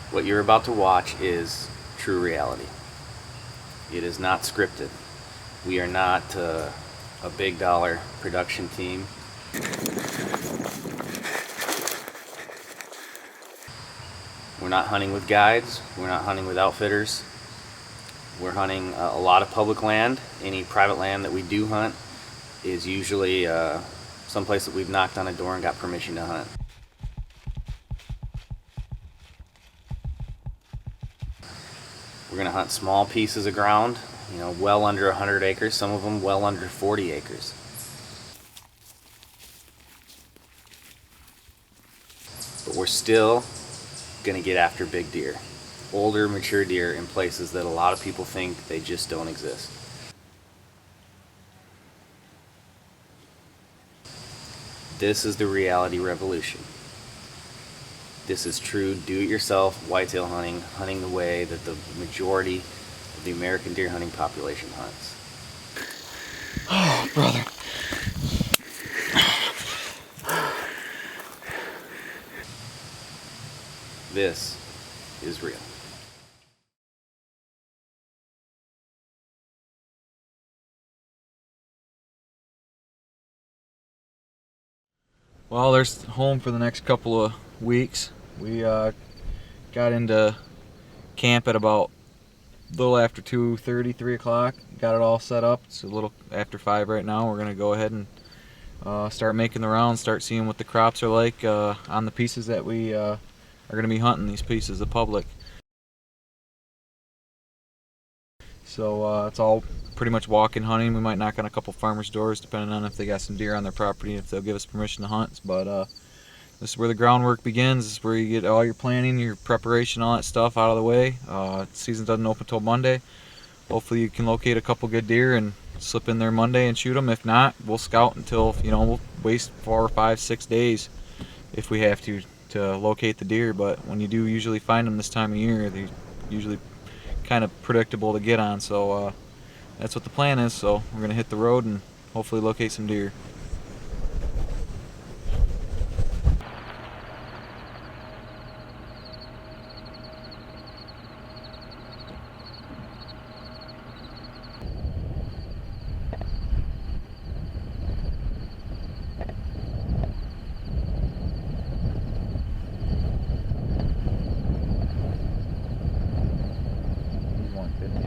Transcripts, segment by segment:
What you're about to watch is true reality. It is not scripted. We are not a big dollar production team. We're not hunting with guides. We're not hunting with outfitters. We're hunting a lot of public land. Any private land that we do hunt is usually someplace that we've knocked on a door and got permission to hunt. We're going to hunt small pieces of ground, you know, well under 100 acres, some of them well under 40 acres. But we're still going to get after big deer, older, mature deer in places that a lot of people think they just don't exist. This is the reality revolution. This is true do-it-yourself whitetail hunting, hunting the way that the majority of the American deer hunting population hunts. Oh, brother. This is real. Well, there's home for the next couple of weeks. We got into camp at about a little after 2:30, 3 o'clock. Got it all set up. It's a little after 5 right now. We're gonna go ahead and start making the rounds, start seeing what the crops are like on the pieces that we are gonna be hunting. These pieces, the public. So it's all pretty much walk-in hunting. We might knock on a couple farmers' doors depending on if they got some deer on their property, if they'll give us permission to hunt. But this is where the groundwork begins. This is where you get all your planning, your preparation, all that stuff out of the way. Season doesn't open until Monday. Hopefully you can locate a couple good deer and slip in there Monday and shoot them. If not, we'll scout until, you know, we'll waste 4, 5, 6 days if we have to locate the deer. But when you do usually find them this time of year, they're usually kind of predictable to get on. So that's what the plan is. So we're gonna hit the road and hopefully locate some deer.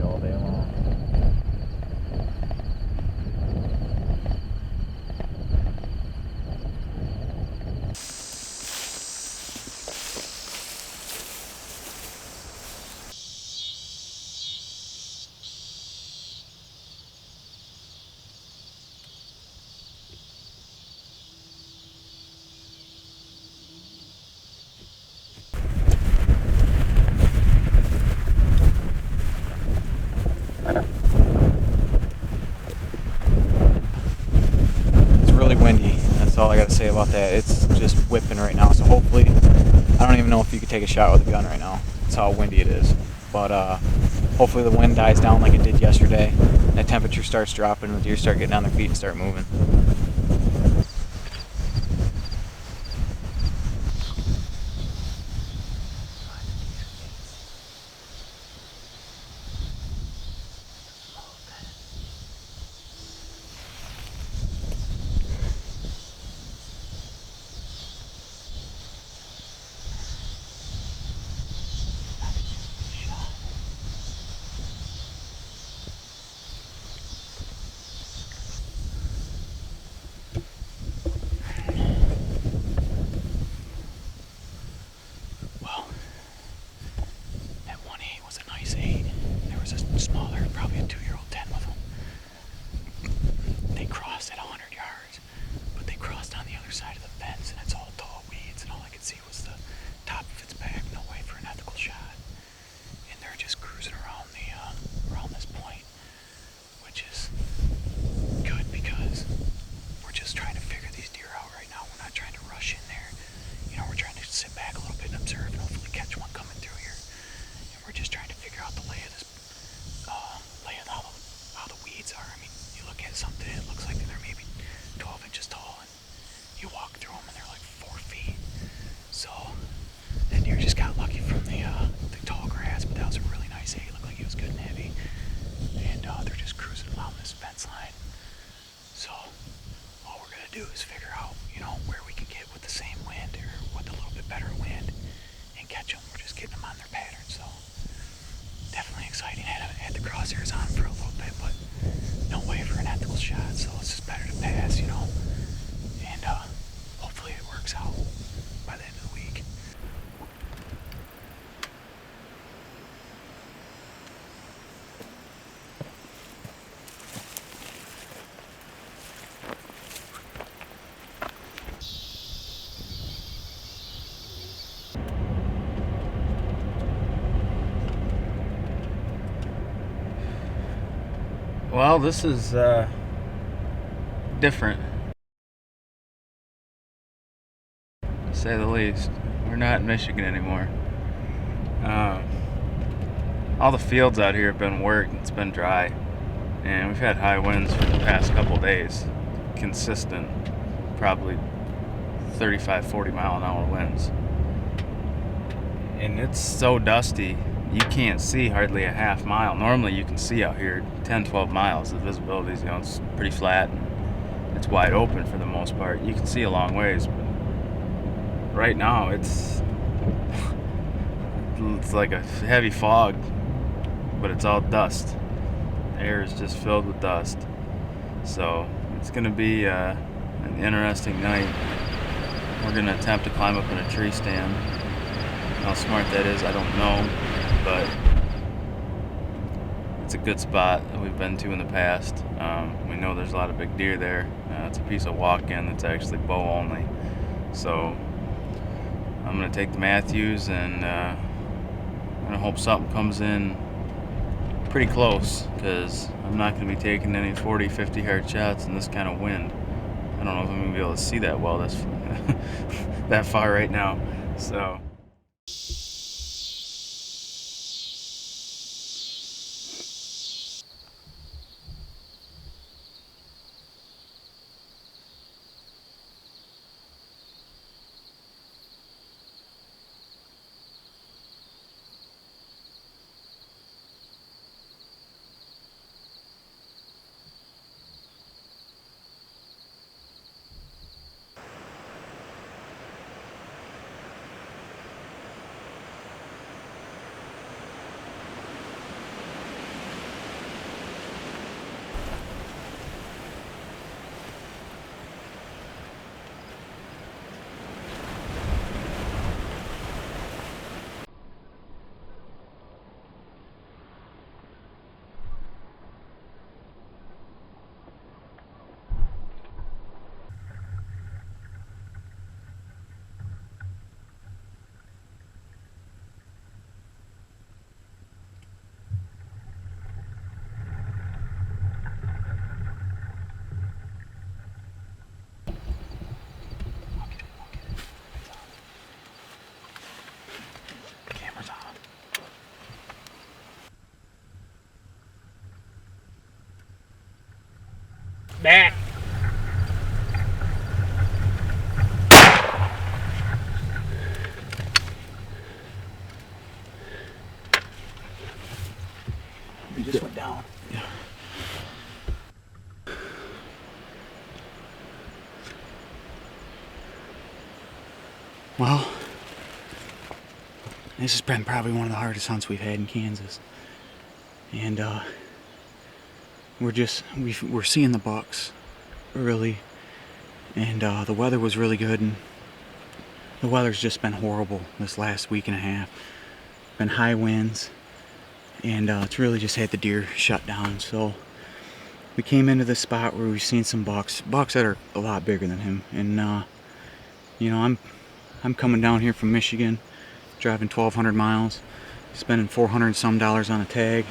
All day long. Windy. That's all I got to say about that. It's just whipping right now, so hopefully, I don't even know if you could take a shot with a gun right now. That's how windy it is. But hopefully the wind dies down like it did yesterday. That temperature starts dropping, the deer start getting on their feet and start moving. Smaller, probably a 2-year-old 10 with them. They crossed at 100 yards, but they crossed on the other side of the fence, and it's all tall weeds, and all I could see was the top of its back. No way for an ethical shot. And they're just cruising around around this point, which is good because we're just trying to figure these deer out right now. We're not trying to rush in there. You know, we're trying to sit back a little bit and observe and hopefully catch one coming through here. And we're just trying to figure out the lay of this, how getting them on their pattern. So definitely exciting. Had the crosshairs on for a little bit, but no way for an ethical shot. So it's just better to pass, and hopefully it works out by the end of the week. Well, this is different, to say the least. We're not in Michigan anymore. All the fields out here have been worked. It's been dry, and we've had high winds for the past couple days, consistent, probably 35-40 mile an hour winds. And it's so dusty, you can't see hardly a half mile. Normally you can see out here 10-12 miles. The visibility is, it's pretty flat and it's wide open for the most part. You can see a long ways, but right now it's like a heavy fog, but it's all dust. The air is just filled with dust. So it's gonna be an interesting night. We're gonna attempt to climb up in a tree stand. How smart that is, I don't know, but it's a good spot that we've been to in the past. We know there's a lot of big deer there. It's a piece of walk-in that's actually bow only. So I'm gonna take the Matthews and I'm gonna hope something comes in pretty close, because I'm not gonna be taking any 40-50 yard shots in this kind of wind. I don't know if I'm gonna be able to see that well that's that far right now. So back. He just went down. Yeah. Well, this has been probably one of the hardest hunts we've had in Kansas, and we're seeing the bucks early, and the weather was really good, and the weather's just been horrible this last week and a half. Been high winds, and it's really just had the deer shut down. So we came into this spot where we've seen some bucks that are a lot bigger than him, and I'm coming down here from Michigan, driving 1,200 miles, spending $400 and some on a tag,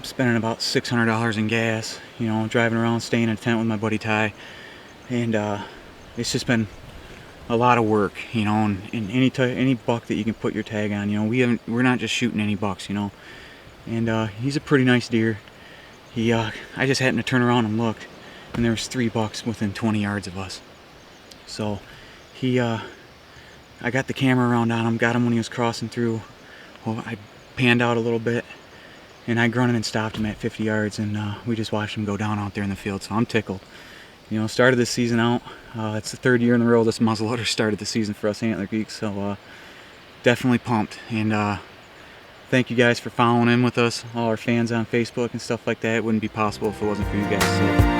spending about $600 in gas, driving around, staying in a tent with my buddy Ty, and it's just been a lot of work, and any buck that you can put your tag on, we're not just shooting any bucks, and he's a pretty nice deer. I just happened to turn around and look, and there was 3 bucks within 20 yards of us. So I got the camera around on him, got him when he was crossing through. Well, I panned out a little bit, and I grunted and stopped him at 50 yards, and we just watched him go down out there in the field. So I'm tickled. Started this season out. It's the 3rd year in a row this muzzleloader started the season for us Antler Geeks. So definitely pumped. And thank you guys for following in with us, all our fans on Facebook and stuff like that. It wouldn't be possible if it wasn't for you guys. So